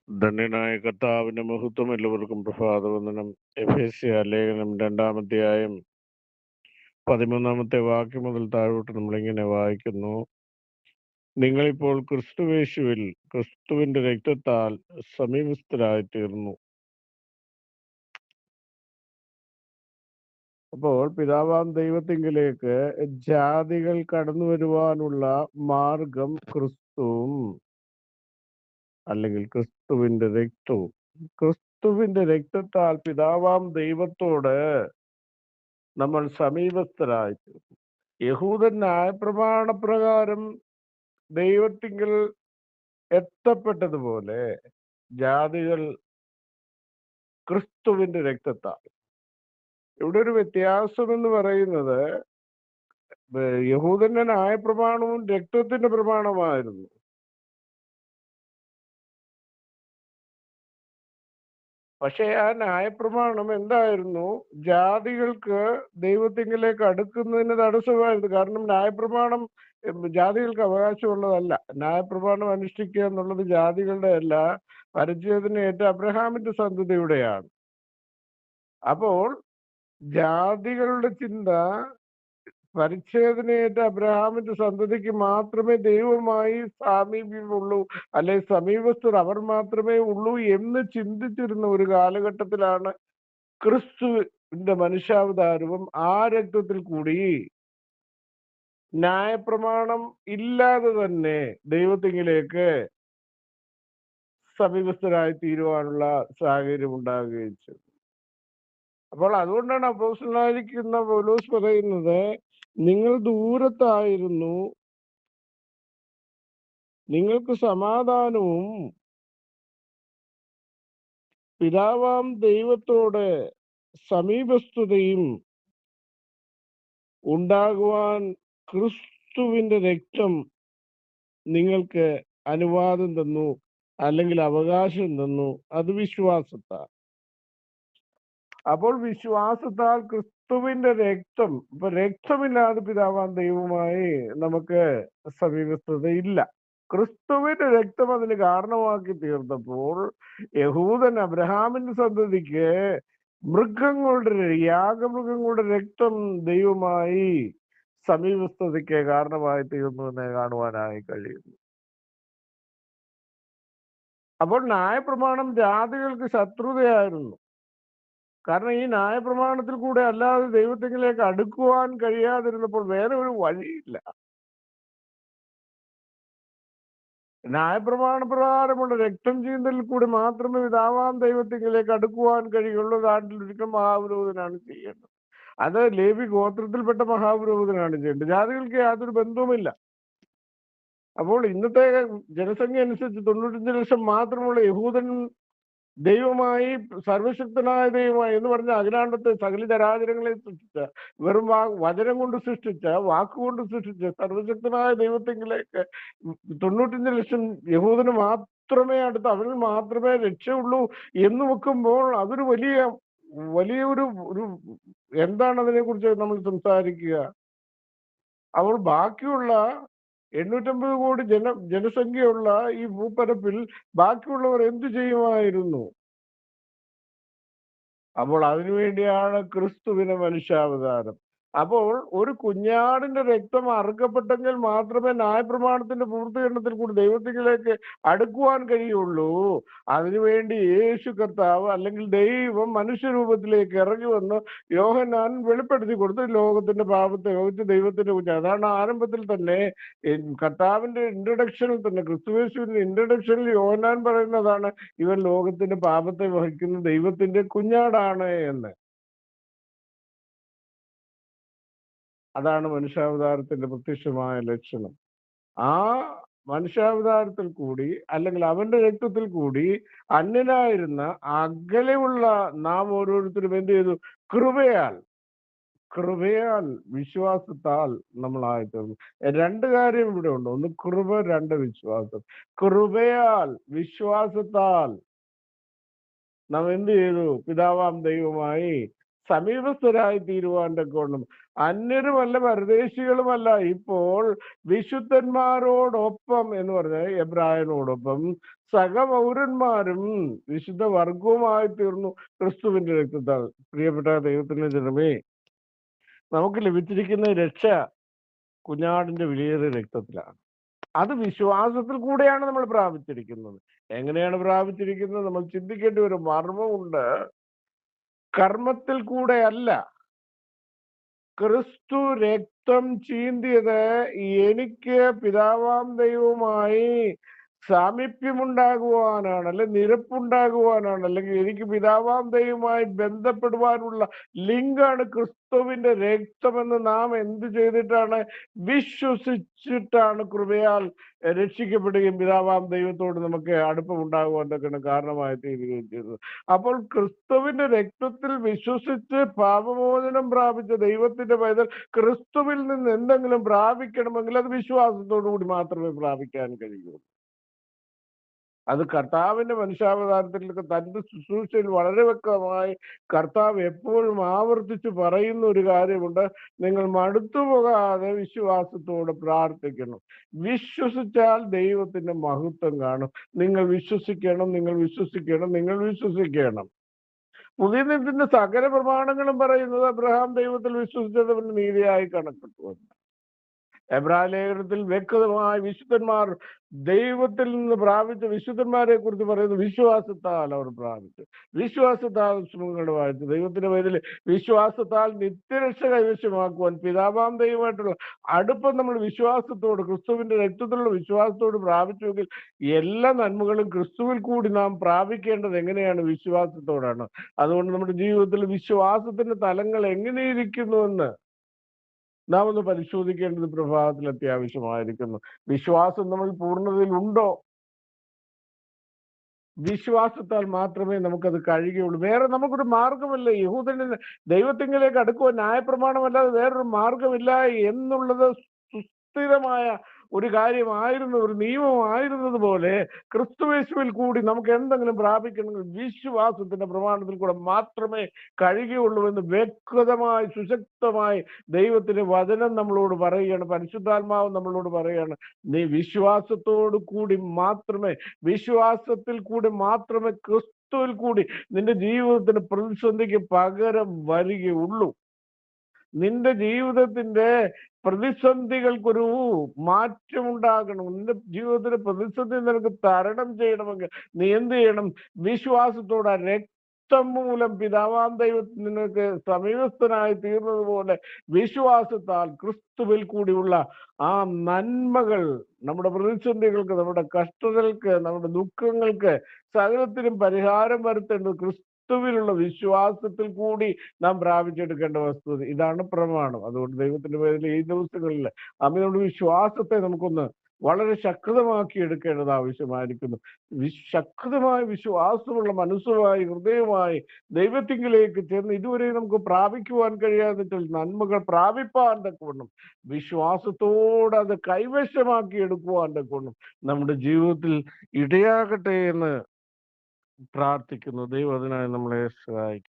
ധന്യനായ കർത്താവിന്റെ മഹത്വം എല്ലാവർക്കും പ്രഭാതവന്ദനം. എഫേസ്യ ലേഖനം 2-ാം അധ്യായം 13-ാമത്തെ വാക്യം മുതൽ താഴോട്ട് നമ്മളിങ്ങനെ വായിക്കുന്നു. നിങ്ങളിപ്പോൾ ക്രിസ്തുവേശുവിൽ ക്രിസ്തുവിന്റെ രക്തത്താൽ സമീപസ്ഥരായി തീർന്നു. അപ്പോൾ പിതാവാം ദൈവത്തിങ്കിലേക്ക് ജാതികൾ കടന്നു വരുവാനുള്ള മാർഗം ക്രിസ്തുവും അല്ലെങ്കിൽ ക്രിസ്തുവിന്റെ രക്തവും. ക്രിസ്തുവിന്റെ രക്തത്താൽ പിതാവാം ദൈവത്തോട് നമ്മൾ സമീപസ്ഥരായി. യഹൂദൻ ന്യായപ്രമാണപ്രകാരം ദൈവത്തിങ്കിൽ എത്തപ്പെട്ടതുപോലെ ജാതികൾ ക്രിസ്തുവിന്റെ രക്തത്താൽ. ഇവിടെ ഒരു വ്യത്യാസം എന്ന് പറയുന്നത്, യഹൂദന്റെ ന്യായപ്രമാണവും രക്തത്തിന്റെ പ്രമാണമായിരുന്നു. പക്ഷെ ആ ന്യായപ്രമാണം എന്തായിരുന്നു? ജാതികൾക്ക് ദൈവത്തിങ്കിലേക്ക് അടുക്കുന്നതിന് തടസ്സമായിരുന്നു. കാരണം ന്യായപ്രമാണം ജാതികൾക്ക് അവകാശമുള്ളതല്ല. ന്യായപ്രമാണം അനുഷ്ഠിക്കുക എന്നുള്ളത് ജാതികളുടെ അല്ല, പരിച്ഛേദനയേറ്റ അബ്രഹാമിന്റെ സന്തതിയുടെയാണ്. അപ്പോൾ ജാതികളുടെ ചിന്ത പരിച്ഛേദനയേറ്റ അബ്രഹാമിന്റെ സന്തതിക്ക് മാത്രമേ ദൈവവുമായി സാമീപ്യമുള്ളൂ, അല്ലെ സമീപസ്ഥർ അവർ മാത്രമേ ഉള്ളൂ എന്ന് ചിന്തിച്ചിരുന്ന ഒരു കാലഘട്ടത്തിലാണ് ക്രിസ്തുവിന്റെ മനുഷ്യാവതാരവും ആ രക്തത്തിൽ കൂടി ന്യായപ്രമാണം ഇല്ലാതെ തന്നെ ദൈവത്തിങ്കിലേക്ക് സമീപസ്ഥരായി തീരുവാനുള്ള സാഹചര്യം ഉണ്ടാകുകയും ചെയ്തു. അപ്പോൾ അതുകൊണ്ടാണ് അപ്പോസ്തലനായിരിക്കുന്ന പൗലോസ് പറയുന്നത്, നിങ്ങൾ ദൂരത്തായിരുന്നു, നിങ്ങൾക്ക് സമാധാനവും പിതാവാം ദൈവത്തോട് സമീപസ്ഥതയും ഉണ്ടാകുവാൻ ക്രിസ്തുവിന്റെ രക്തം നിങ്ങൾക്ക് അനുവാദം തന്നു, അല്ലെങ്കിൽ അവകാശം തന്നു. അത് വിശ്വാസത്താൽ. അപ്പോൾ വിശ്വാസത്താൽ ക്രിസ്തുവിന്റെ രക്തം, ഇപ്പൊ രക്തമില്ലാതെ പിതാവാൻ ദൈവവുമായി നമുക്ക് സമീപസ്ഥത ഇല്ല. ക്രിസ്തുവിന്റെ രക്തം അതിന് കാരണമാക്കി തീർന്നപ്പോൾ യഹൂദൻ അബ്രഹാമിന്റെ സന്തതിക്ക് യാഗമൃഗങ്ങളുടെ രക്തം ദൈവമായി സമീപസ്ഥതയ്ക്ക് കാരണമായി തീർന്നു എന്ന് കാണുവാനായി കഴിയുന്നു. അപ്പോൾ ന്യായപ്രമാണം ജാതികൾക്ക് ശത്രുതയായിരുന്നു. കാരണം ഈ ന്യായപ്രമാണത്തിൽ കൂടെ അല്ലാതെ ദൈവത്തിലേക്ക് അടുക്കുവാൻ കഴിയാതിരുന്നപ്പോൾ വേറെ ഒരു വഴിയില്ല. ന്യായപ്രമാണ പ്രകാരമുള്ള രക്തം ചീന്തലിൽ കൂടി മാത്രമേ പിതാവാം ദൈവത്തിലേക്ക് അടുക്കുവാൻ കഴിയുള്ളൂ. നാട്ടിലൊരിക്കൽ മഹാപുരോഹിതനാണ് ചെയ്യേണ്ടത്. അത് ലേവി ഗോത്രത്തിൽപ്പെട്ട മഹാപുരോഹിതനാണ് ചെയ്യേണ്ടത്. ജാതികൾക്ക് യാതൊരു ബന്ധവുമില്ല. അപ്പോൾ ഇന്നത്തെ ജനസംഖ്യ അനുസരിച്ച് 95 ലക്ഷം മാത്രമുള്ള യഹൂദൻ ദൈവമായി, സർവശക്തനായ ദൈവമായി എന്ന് പറഞ്ഞ അഖിലാണ്ടത്തെ സകല ചരാചരങ്ങളെ സൃഷ്ടിച്ച, വെറും വചനം കൊണ്ട് സൃഷ്ടിച്ച, വാക്കുകൊണ്ട് സൃഷ്ടിച്ച സർവശക്തനായ ദൈവത്തിലേക്ക് 95 ലക്ഷം യഹൂദന് മാത്രമേ അടുത്ത്, അവരിൽ മാത്രമേ രക്ഷയുള്ളൂ എന്ന് വെക്കുമ്പോൾ അതൊരു വലിയൊരു എന്താണ് അതിനെ കുറിച്ച് നമ്മൾ സംസാരിക്കുക? അപ്പോൾ ബാക്കിയുള്ള 850 കോടി ജനസംഖ്യയുള്ള ഈ ഭൂപരപ്പിൽ ബാക്കിയുള്ളവർ എന്തു ചെയ്യുമായിരുന്നു? അപ്പോൾ അതിനുവേണ്ടിയാണ് ക്രിസ്തുവിന്റെ മനുഷ്യാവതാരം. അപ്പോൾ ഒരു കുഞ്ഞാടിന്റെ രക്തം അറുക്കപ്പെട്ടെങ്കിൽ മാത്രമേ ന്യായപ്രമാണത്തിന്റെ പൂർത്തീകരണത്തിൽ കൂടി ദൈവത്തിലേക്ക് അടുക്കുവാൻ കഴിയുള്ളൂ. അതിനുവേണ്ടി യേശു കർത്താവ് അല്ലെങ്കിൽ ദൈവം മനുഷ്യരൂപത്തിലേക്ക് ഇറങ്ങി വന്ന് യോഹന്നാൻ വെളിപ്പെടുത്തി കൊടുത്ത് ലോകത്തിന്റെ പാപത്തെ വഹിച്ച് ദൈവത്തിന്റെ കുഞ്ഞ്. അതാണ് ആരംഭത്തിൽ തന്നെ കർത്താവിന്റെ ഇൻട്രഡക്ഷനിൽ തന്നെ, ക്രിസ്തുയേശുവിന്റെ ഇൻട്രഡക്ഷനിൽ യോഹന്നാൻ പറയുന്നതാണ്, ഇവൻ ലോകത്തിന്റെ പാപത്തെ വഹിക്കുന്ന ദൈവത്തിന്റെ കുഞ്ഞാടാണ് എന്ന്. അതാണ് മനുഷ്യാവതാരത്തിന്റെ പ്രത്യക്ഷമായ ലക്ഷണം. ആ മനുഷ്യാവതാരത്തിൽ കൂടി, അല്ലെങ്കിൽ അവന്റെ രക്തത്തിൽ കൂടി അന്യനായിരുന്ന അകലെയുള്ള നാം ഓരോരുത്തരും എന്ത് ചെയ്തു? കൃപയാൽ വിശ്വാസത്താൽ നമ്മളായിത്തീർന്നു. രണ്ട് കാര്യം ഇവിടെ ഉണ്ട്. ഒന്ന് കൃപ, രണ്ട് വിശ്വാസം. കൃപയാൽ വിശ്വാസത്താൽ നാം എന്ത് ചെയ്തു? പിതാവാം ദൈവമായി സമീപസ്ഥരായി തീരുവാൻ തക്കവണ്ണം അന്യരുമല്ല പരദേശികളുമല്ല, ഇപ്പോൾ വിശുദ്ധന്മാരോടൊപ്പം എന്ന് പറഞ്ഞാൽ എബ്രായനോടൊപ്പം സഹപൗരന്മാരും വിശുദ്ധ വർഗവുമായി തീർന്നു ക്രിസ്തുവിന്റെ രക്തത്താൽ. പ്രിയപ്പെട്ട ദൈവത്തിന്റെ ജനമേ, നമുക്ക് ലഭിച്ചിരിക്കുന്ന രക്ഷ കുഞ്ഞാടിന്റെ വിലയേറിയ രക്തത്തിലാണ്. അത് വിശ്വാസത്തിൽ കൂടെയാണ് നമ്മൾ പ്രാപിച്ചിരിക്കുന്നത്. എങ്ങനെയാണ് പ്രാപിച്ചിരിക്കുന്നത്? നമ്മൾ ചിന്തിക്കേണ്ട ഒരു മർമ്മമുണ്ട്. കർമ്മത്തിൽ കൂടെ അല്ല. ക്രിസ്തു രക്തം ചീന്തിയത് എനിക്ക് പിതാവാം ദൈവവുമായി സാമീപ്യമുണ്ടാകുവാനാണ്, അല്ലെ നിരപ്പുണ്ടാകുവാനാണ്, അല്ലെങ്കിൽ എനിക്ക് പിതാവാം ദൈവവുമായി ബന്ധപ്പെടുവാനുള്ള ലിങ്കാണ് ക്രിസ്തുവിന്റെ രക്തമെന്ന് നാം എന്ത് ചെയ്തിട്ടാണ്? വിശ്വസിച്ചിട്ടാണ് കൃപയാൽ രക്ഷിക്കപ്പെടുകയും പിതാവാം ദൈവത്തോട് നമുക്ക് അടുപ്പമുണ്ടാകുവാൻ തക്കണ് കാരണമായി തീരുകയും ചെയ്തത്. അപ്പോൾ ക്രിസ്തുവിന്റെ രക്തത്തിൽ വിശ്വസിച്ച് പാപമോചനം പ്രാപിച്ച ദൈവത്തിന്റെ പൈതൽ ക്രിസ്തുവിൽ നിന്ന് എന്തെങ്കിലും പ്രാപിക്കണമെങ്കിൽ അത് വിശ്വാസത്തോടു കൂടി മാത്രമേ പ്രാപിക്കാൻ കഴിയൂ. അത് കർത്താവിന്റെ മനുഷ്യാവതാരത്തിലൊക്കെ തന്റെ ശുശ്രൂഷയിൽ വളരെ വ്യക്തമായി കർത്താവ് എപ്പോഴും ആവർത്തിച്ച് പറയുന്ന ഒരു കാര്യമുണ്ട്: നിങ്ങൾ മടുത്തുപോകാതെ വിശ്വാസത്തോടെ പ്രാർത്ഥിക്കണം. വിശ്വസിച്ചാൽ ദൈവത്തിന്റെ മഹത്വം കാണും. നിങ്ങൾ വിശ്വസിക്കണം, നിങ്ങൾ വിശ്വസിക്കണം, നിങ്ങൾ വിശ്വസിക്കണം. പുതിയ നിയമത്തിന്റെ സകല പ്രമാണങ്ങളും പറയുന്നത് അബ്രഹാം ദൈവത്തിൽ വിശ്വസിച്ചത് അവന് നീതിയായി കണക്കിട്ടു. എബ്രായ ലേഖനത്തിൽ വ്യക്തമായി വിശുദ്ധന്മാർ ദൈവത്തിൽ നിന്ന് പ്രാപിച്ച വിശുദ്ധന്മാരെ കുറിച്ച് പറയുന്നത് വിശ്വാസത്താൽ അവർ പ്രാപിച്ചു, വിശ്വാസത്താൽ സുഖങ്ങളുടെ വായിച്ചു. ദൈവത്തിന്റെ പേരിൽ വിശ്വാസത്താൽ നിത്യരക്ഷ കൈവശമാക്കുവാൻ പിതാവാം ദൈവമായിട്ടുള്ള അടുപ്പം നമ്മൾ വിശ്വാസത്തോട്, ക്രിസ്തുവിന്റെ രക്തത്തിലുള്ള വിശ്വാസത്തോട് പ്രാപിച്ചുവെങ്കിൽ എല്ലാ നന്മകളും ക്രിസ്തുവിൽ കൂടി നാം പ്രാപിക്കേണ്ടത് എങ്ങനെയാണ്? വിശ്വാസത്തോടാണ്. അതുകൊണ്ട് നമ്മുടെ ജീവിതത്തിൽ വിശ്വാസത്തിന്റെ തലങ്ങൾ എങ്ങനെയിരിക്കുന്നുവെന്ന് നാം ഒന്ന് പരിശോധിക്കേണ്ടത് പ്രഭാതത്തിൽ അത്യാവശ്യമായിരിക്കുന്നു. വിശ്വാസം നമ്മൾ പൂർണ്ണതയിലുണ്ടോ? വിശ്വാസത്താൽ മാത്രമേ നമുക്കത് കഴിയുകയുള്ളൂ. വേറെ നമുക്കൊരു മാർഗമല്ല. യഹൂദന് ദൈവത്തിങ്കിലേക്ക് അടുക്കുവാൻ ന്യായപ്രമാണമല്ലാതെ വേറൊരു മാർഗമില്ല എന്നുള്ളത് സുസ്ഥിരമായ ഒരു കാര്യമായിരുന്നു, ഒരു നിയമമായിരുന്നത് പോലെ ക്രിസ്തുയേശുവിൽ കൂടി നമുക്ക് എന്തെങ്കിലും പ്രാപിക്കണമെങ്കിൽ വിശ്വാസത്തിന്റെ പ്രമാണത്തിൽ കൂടെ മാത്രമേ കഴിയുകയുള്ളൂ എന്ന് വ്യക്തമായി സുശക്തമായി ദൈവത്തിന്റെ വചനം നമ്മളോട് പറയുകയാണ്. പരിശുദ്ധാത്മാവ് നമ്മളോട് പറയുകയാണ്, നീ വിശ്വാസത്തോടു കൂടി മാത്രമേ, വിശ്വാസത്തിൽ കൂടി മാത്രമേ ക്രിസ്തുവിൽ കൂടി നിന്റെ ജീവിതത്തിന് പ്രതിസന്ധിക്ക് പകരം വരികയുള്ളൂ. നിന്റെ ജീവിതത്തിന്റെ പ്രതിസന്ധികൾക്കൊരു മാറ്റമുണ്ടാകണം. നിന്റെ ജീവിതത്തിലെ പ്രതിസന്ധി നിനക്ക് തരണം ചെയ്യണമെങ്കിൽ നീ എന്ത് ചെയ്യണം? വിശ്വാസത്തോടെ രക്തം മൂലം പിതാവാം ദൈവത്തിൽ നിനക്ക് സമീപസ്ഥനായി തീർന്നതുപോലെ വിശ്വാസത്താൽ ക്രിസ്തുവിൽ കൂടിയുള്ള ആ നന്മകൾ, നമ്മുടെ പ്രതിസന്ധികൾക്ക്, നമ്മുടെ കഷ്ടതകൾക്ക്, നമ്മുടെ ദുഃഖങ്ങൾക്ക് സകലത്തിനും പരിഹാരം വരുത്തേണ്ടത് ക്രിസ്തുവിലുള്ള വിശ്വാസത്തിൽ കൂടി നാം പ്രാപിച്ചെടുക്കേണ്ട വസ്തുത. ഇതാണ് പ്രമാണം. അതുകൊണ്ട് ദൈവത്തിന്റെ പേരിൽ ഈ ദിവസങ്ങളിൽ നമ്മുടെ വിശ്വാസത്തെ നമുക്കൊന്ന് വളരെ ശക്തമാക്കി എടുക്കേണ്ടത് ആവശ്യമായിരിക്കുന്നു. ശക്തമായ വിശ്വാസമുള്ള മനസ്സുമായി, ഹൃദയമായി ദൈവത്തിങ്കിലേക്ക് ചെന്ന് ഇതുവരെ നമുക്ക് പ്രാപിക്കുവാൻ കഴിയാതെ നന്മകൾ പ്രാപിപ്പാൻ തക്കവണ്ണം വിശ്വാസത്തോടെ അത് കൈവശമാക്കി എടുക്കുവാൻ തക്കവണ്ണം നമ്മുടെ ജീവിതത്തിൽ ഇടയാകട്ടെ എന്ന് പ്രാർത്ഥിക്കുന്നു. ദൈവം അതിനായി നമ്മളെ സഹായിക്കും.